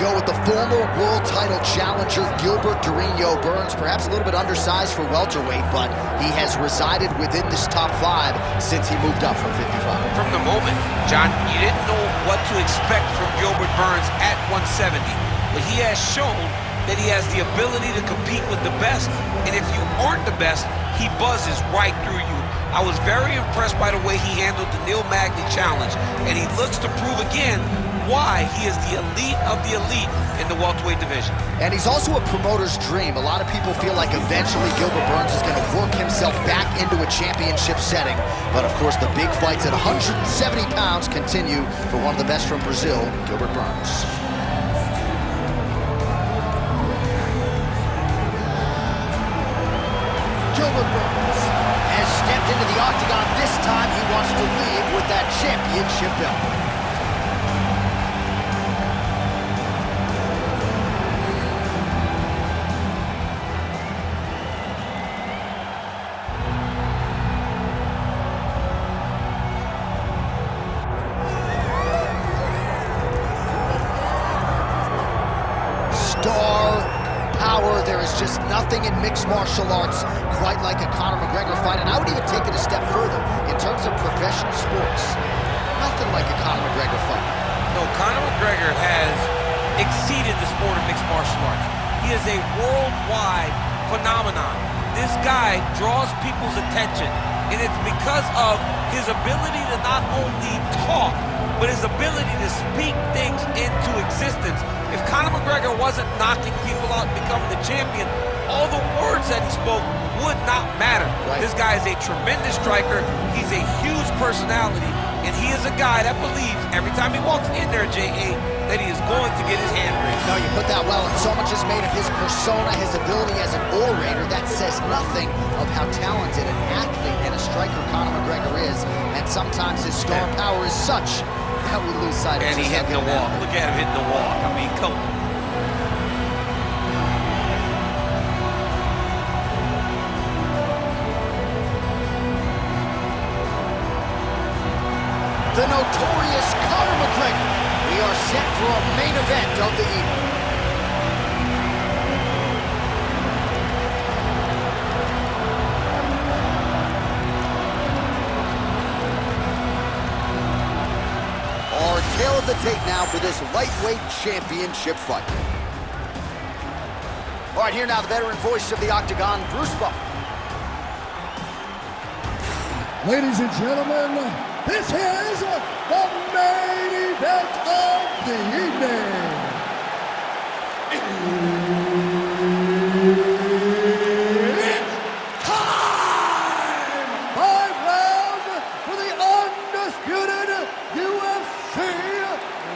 go with the former world title challenger, Gilbert Durinho Burns. Perhaps a little bit undersized for welterweight, but he has resided within this top 5 since he moved up from 55. From the moment, John, you didn't know what to expect from Gilbert Burns at 170, but he has shown that he has the ability to compete with the best, and if you aren't the best, he buzzes right through you. I was very impressed by the way he handled the Neil Magny challenge, and he looks to prove again why he is the elite of the elite in the welterweight division. And he's also a promoter's dream. A lot of people feel like eventually Gilbert Burns is going to work himself back into a championship setting. But of course, the big fights at 170 pounds continue for one of the best from Brazil, Gilbert Burns. Gilbert Burns has stepped into the octagon. This time he wants to leave with that championship belt. There is just nothing in mixed martial arts quite like a Conor McGregor fight, and I would even take it a step further in terms of professional sports. Nothing like a Conor McGregor fight. No, Conor McGregor has exceeded the sport of mixed martial arts. He is a worldwide phenomenon. This guy draws people's attention, and it's because of his ability to not only talk, but his ability to speak things into existence. If Conor McGregor wasn't knocking people out and becoming the champion, all the words that he spoke would not matter. Right. This guy is a tremendous striker. He's a huge personality, and he is a guy that believes every time he walks in there, J.A., that he is going to get his hand raised. No, you put that well, and so much is made of his persona, his ability as an orator. That says nothing of how talented an athlete and a striker Conor McGregor is, and sometimes his star power is such that we lose sight of. And he hit the wall. Look at him hitting the wall. I mean, come on. The notorious Conor McGregor. We are set for a main event of the evening. Our tail of the tape now for this lightweight championship fight. All right, here now the veteran voice of the Octagon, Bruce Buffer. Ladies and gentlemen, this is the main event of the evening. It's time! 5 rounds for the undisputed UFC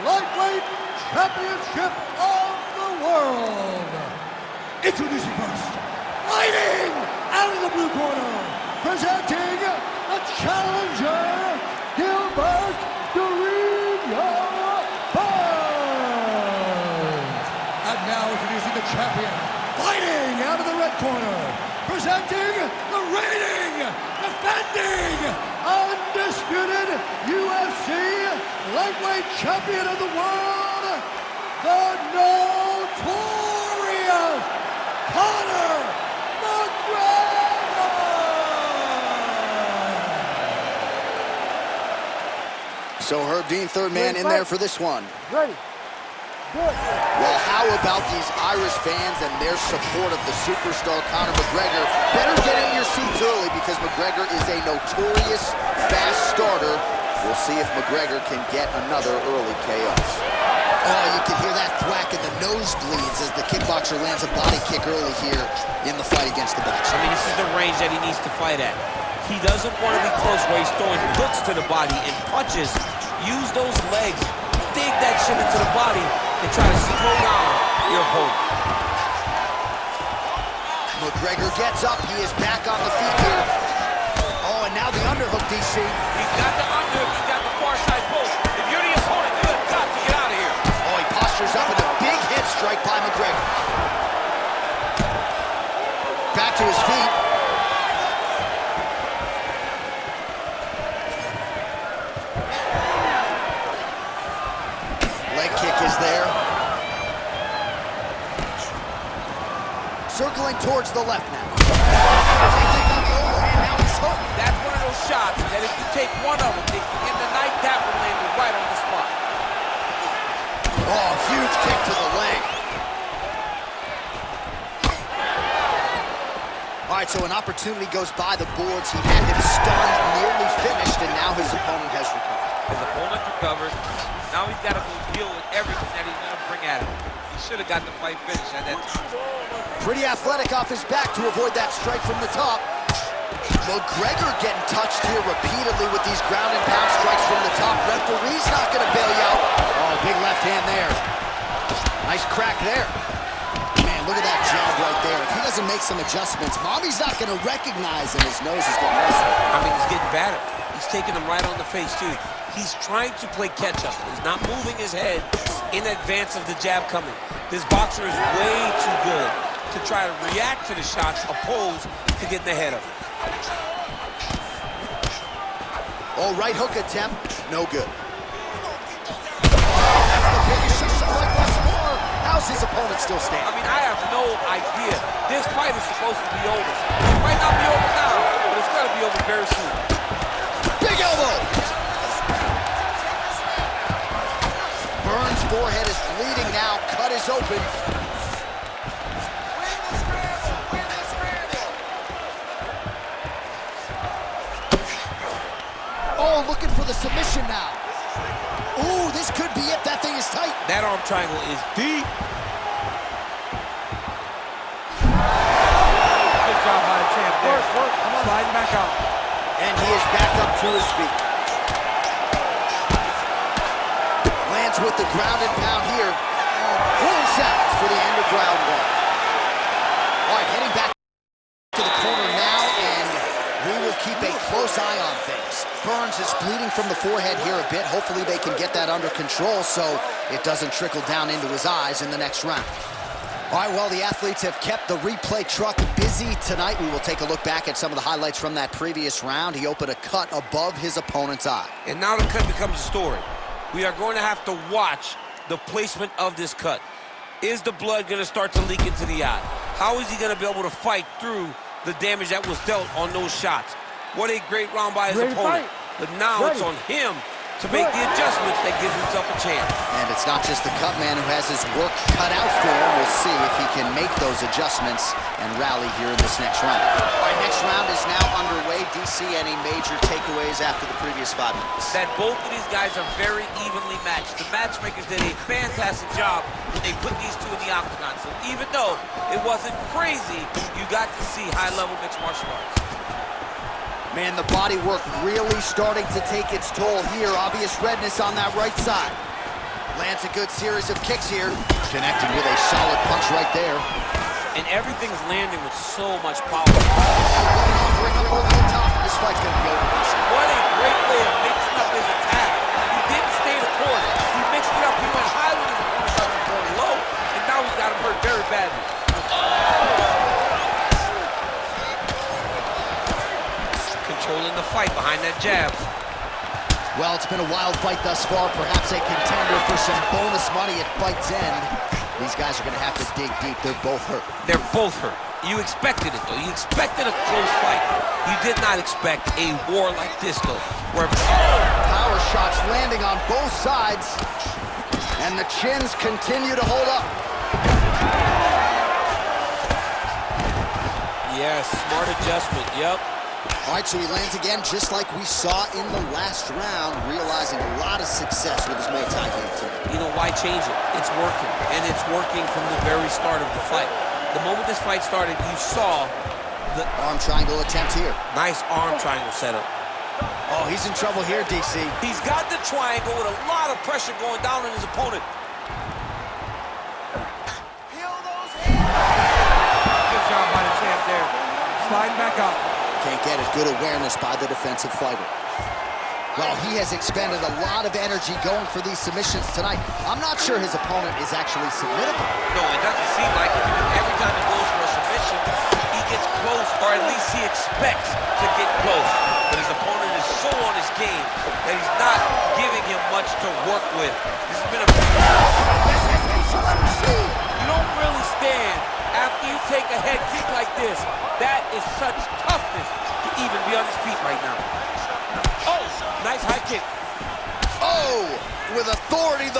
Lightweight Championship of the world. Introducing first, fighting out of the blue corner, presenting the challenger, Gilbert Durinho Burns. And now introducing the champion, fighting out of the red corner, presenting the reigning, defending, undisputed UFC lightweight champion of the world, the notorious Conor McGregor. So Herb Dean, third man in there for this one. Ready. Good. Well, how about these Irish fans and their support of the superstar Conor McGregor? Better get in your seats early because McGregor is a notorious fast starter. We'll see if McGregor can get another early KO. Oh, you can hear that thwack in the nosebleeds as the kickboxer lands a body kick early here in the fight against the boxer. I mean, this is the range that he needs to fight at. He doesn't want to be close where he's throwing hooks to the body and punches. Use those legs, dig that shit into the body, and try to slow down your opponent. McGregor gets up. He is back on the feet here. Oh, and now the underhook, DC. He's got the underhook. He's got the far side post. If you're the opponent, you have got to get out of here. Oh, he postures up with a big hip strike by McGregor. Back to his feet. Leg kick is there. circling towards the left now. And now he's hooked. That's one of those shots that if you take one of them, in the night, that one landed right on the spot. Oh, huge kick to the leg. All right, so an opportunity goes by the boards. He had him stunned, nearly finished, and now his opponent has recovered. His opponent recovered. Now he's got to go deal with everything that he's going to bring at him. He should have got the fight finished at that time. Pretty athletic off his back to avoid that strike from the top. McGregor getting touched here repeatedly with these ground and pound strikes from the top. Referee's not going to bail you out. Oh, big left hand there. Nice crack there. Man, look at that jab right there. If he doesn't make some adjustments, Mommy's not going to recognize him. His nose is going to miss him. I mean, he's getting better. He's taking him right on the face, too. He's trying to play catch-up. He's not moving his head in advance of the jab coming. This boxer is way too good to try to react to the shots opposed to getting ahead of him. Oh, right hook attempt, no good. Oh, that's the biggest shot like once more. How's his opponent still standing? I mean, I have no idea. This fight is supposed to be over. It might not be over now, but it's going to be over very soon. Big elbow! Burns' forehead is bleeding now. Cut is open. Oh, looking for the submission now. Ooh, this could be it. That thing is tight. That arm triangle is deep. Good job by the champ there. Sliding back out. And he is back up to his feet. Lands with the ground and pound here. Pulls out for the end of round one. All right, heading back to the corner now, and we will keep a close eye on things. Burns is bleeding from the forehead here a bit. Hopefully they can get that under control so it doesn't trickle down into his eyes in the next round. All right, well, the athletes have kept the replay truck busy tonight. We will take a look back at some of the highlights from that previous round. He opened a cut above his opponent's eye. And now the cut becomes a story. We are going to have to watch the placement of this cut. Is the blood going to start to leak into the eye? How is he going to be able to fight through the damage that was dealt on those shots? What a great round by his opponent. But now it's on him to make the adjustments that gives himself a chance. And it's not just the cut man who has his work cut out for him. We'll see if he can make those adjustments and rally here in this next round. All right, next round is now underway. DC, any major takeaways after the previous 5 minutes? That both of these guys are very evenly matched. The matchmakers did a fantastic job when they put these two in the octagon. So even though it wasn't crazy, you got to see high-level mixed martial arts. Man, the body work really starting to take its toll here. Obvious redness on that right side. Lands a good series of kicks here. Connected with a solid punch right there. And everything's landing with so much power. Offering up over the top. This fight's going to be over. What a great way of mixing up his attack. He didn't stay the course. He mixed it up. He went high with his opponent, got him going low. And now he's got him hurt very badly. Controlling the fight behind that jab. Well, it's been a wild fight thus far. Perhaps a contender for some bonus money at fight's end. These guys are going to have to dig deep. They're both hurt. They're both hurt. You expected it, though. You expected a close fight. You did not expect a war like this, though. Where power shots landing on both sides. And the chins continue to hold up. Yes, smart adjustment. Yep. All right, so he lands again just like we saw in the last round, realizing a lot of success with his Muay Thai game today. You know, why change it? It's working, and it's working from the very start of the fight. The moment this fight started, you saw the arm triangle attempt here. Nice arm triangle setup. Oh, he's in trouble here, DC. He's got the triangle with a lot of pressure going down on his opponent. Peel those hands. Good job by the champ there. Sliding back out. Can't get it. Good awareness by the defensive fighter. Well, he has expended a lot of energy going for these submissions tonight. I'm not sure his opponent is actually submittable. No, it doesn't seem like it. Every time he goes for a submission, he gets close, or at least he expects to get close. But his opponent is so on his game that he's not giving him much to work with. This has been a... You don't really stand after you take a head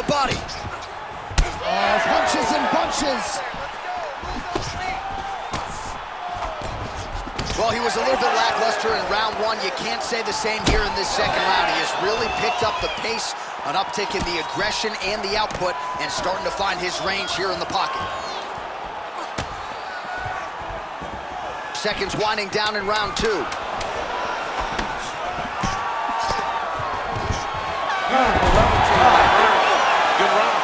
the body. Oh, punches and bunches. Well, he was a little bit lackluster in round one. You can't say the same here in this second round. He has really picked up the pace, an uptick in the aggression and the output, and starting to find his range here in the pocket. Seconds winding down in round two. Good round.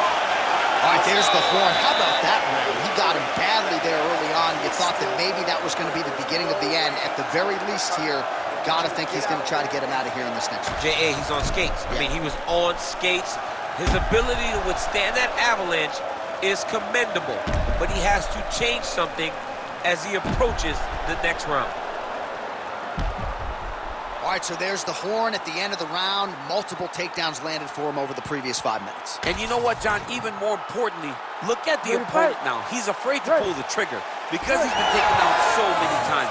All right, there's the horn. How about that round? He got him badly there early on. You thought that maybe that was going to be the beginning of the end. At the very least here, gotta think he's going to try to get him out of here in this next one. J.A., he's on skates. Yeah. I mean, he was on skates. His ability to withstand that avalanche is commendable, but he has to change something as he approaches the next round. All right, so there's the horn at the end of the round. Multiple takedowns landed for him over the previous 5 minutes. And you know what, John? Even more importantly, look at the opponent now. He's afraid to pull the trigger because he's been taken down so many times.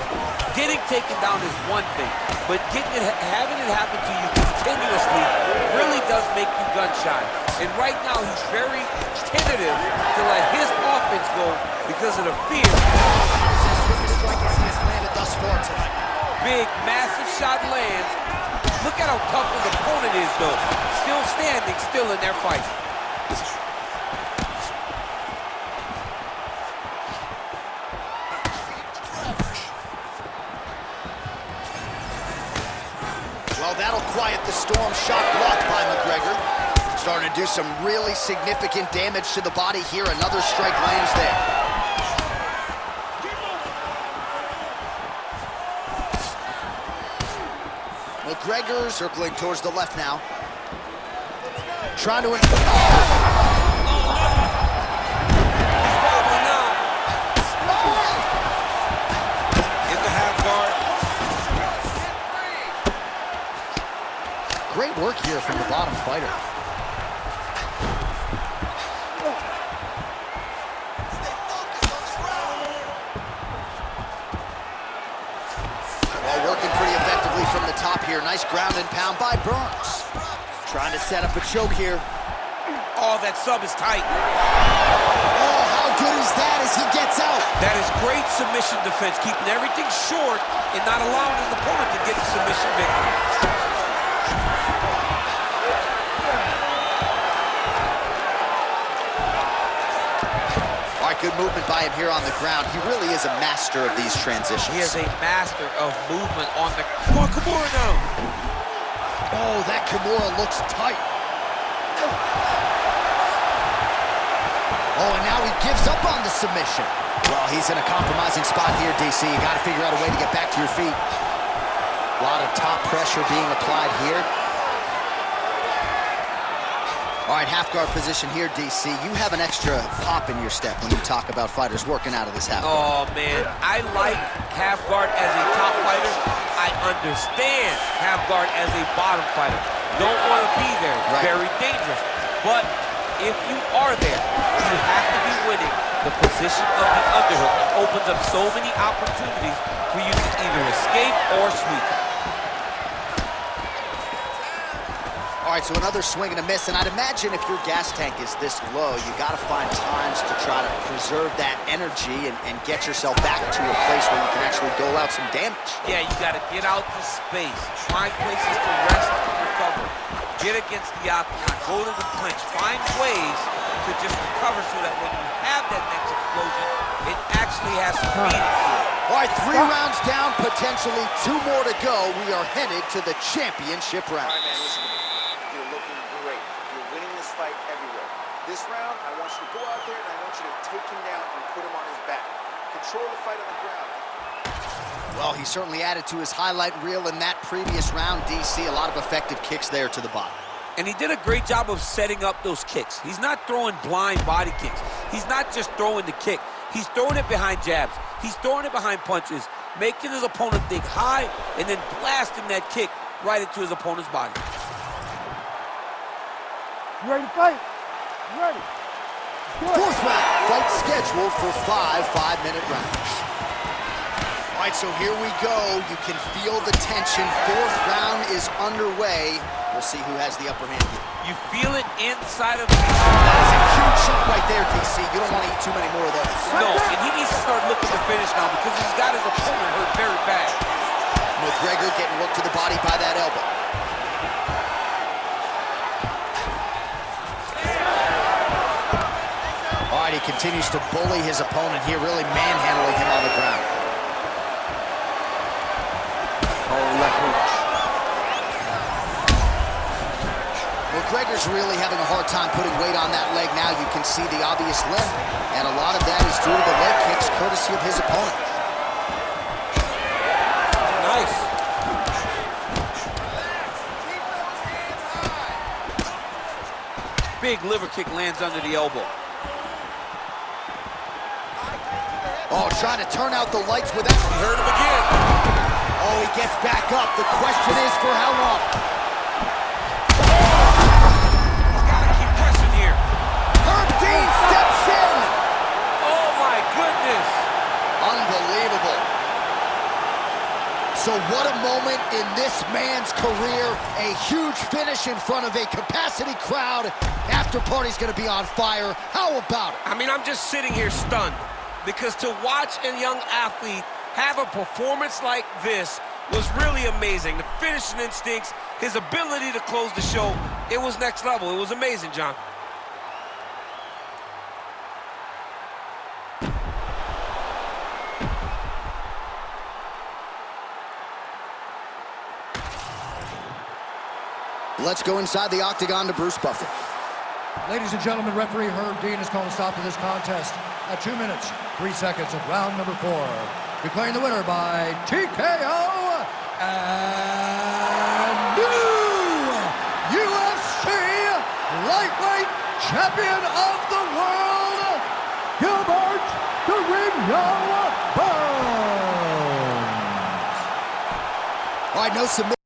Getting taken down is one thing, but having it happen to you continuously really does make you gun shy. And right now, he's very tentative to let his offense go because of the fear. Strikes he has landed thus far tonight. Big, massive shot lands. Look at how tough his opponent is, though. Still standing, still in their fight. Well, that'll quiet the storm. Shot blocked by McGregor. Starting to do some really significant damage to the body here. Another strike lands there. McGregor circling towards the left now. Trying to... He's wobbling now. In the half guard. Great work here from the bottom fighter. Well, working pretty effectively from the top here. Nice ground and pound by Burns. Trying to set up a choke here. Oh, that sub is tight. Oh, how good is that as he gets out? That is great submission defense, keeping everything short and not allowing his opponent to get the submission victory. All right, good movement by him here on the ground. He really is a master of these transitions. He is a master of movement on the... Come on, Kimura now. Oh, that Kimura looks tight. Oh, and now he gives up on the submission. Well, he's in a compromising spot here, DC. You got to figure out a way to get back to your feet. A lot of top pressure being applied here. All right, half guard position here, DC. You have an extra pop in your step when you talk about fighters working out of this half guard. Oh, man. I like half guard as a top fighter. I understand half guard as a bottom fighter. Don't want to be there. It's very dangerous. But if you are there, you have to be winning the position of the underhook. It opens up so many opportunities for you to either escape or sweep. All right, so another swing and a miss, and I'd imagine if your gas tank is this low, you got to find times to try to preserve that energy and get yourself back to a place where you can actually dole out some damage. Yeah, you got to get out to space, find places to rest and recover, get against the octagon, go to the clinch, find ways to just recover so that when you have that next explosion, it actually has some meaning to it. All right, 3 rounds down, potentially 2 more to go. We are headed to the championship round. All right, man, listen to me. You're looking great. You're winning this fight everywhere. This round, I want you to go out there and I want you to take him down and put him on his back. Control the fight on the ground. Well, he certainly added to his highlight reel in that previous round, DC. A lot of effective kicks there to the body. And he did a great job of setting up those kicks. He's not throwing blind body kicks. He's not just throwing the kick. He's throwing it behind jabs. He's throwing it behind punches, making his opponent think high, and then blasting that kick right into his opponent's body. You ready to fight? You ready? Fourth round, fight scheduled for 5 5-minute rounds. All right, so here we go. You can feel the tension. Fourth round is underway. We'll see who has the upper hand here. You feel it inside of That is a huge shot right there, DC. You don't want to eat too many more of those. No, and he needs to start looking to finish now because he's got his opponent hurt very bad. McGregor getting worked to the body by that elbow. All right, he continues to bully his opponent here, really manhandling him on the ground. Oh, left hook. McGregor's really having a hard time putting weight on that leg now. You can see the obvious limp, and a lot of that is due to the leg kicks, courtesy of his opponent. Nice. Big liver kick lands under the elbow. Oh, trying to turn out the lights with that. He hurt him again. Oh, he gets back up. The question is for how long? Gotta keep pressing here. Herb Dean steps in. Oh my goodness. Unbelievable. So what a moment in this man's career. A huge finish in front of a capacity crowd. After party's gonna be on fire. How about it? I mean, I'm just sitting here stunned because to watch a young athlete have a performance like this was really amazing. The finishing instincts, his ability to close the show, it was next level. It was amazing, John. Let's go inside the octagon to Bruce Buffer. Ladies and gentlemen, referee Herb Dean has called a stop to this contest at 2 minutes, 3 seconds of round number 4. Declaring the winner by TKO and new UFC lightweight champion of the world, Gilbert the Ring Burns. All right, no submission.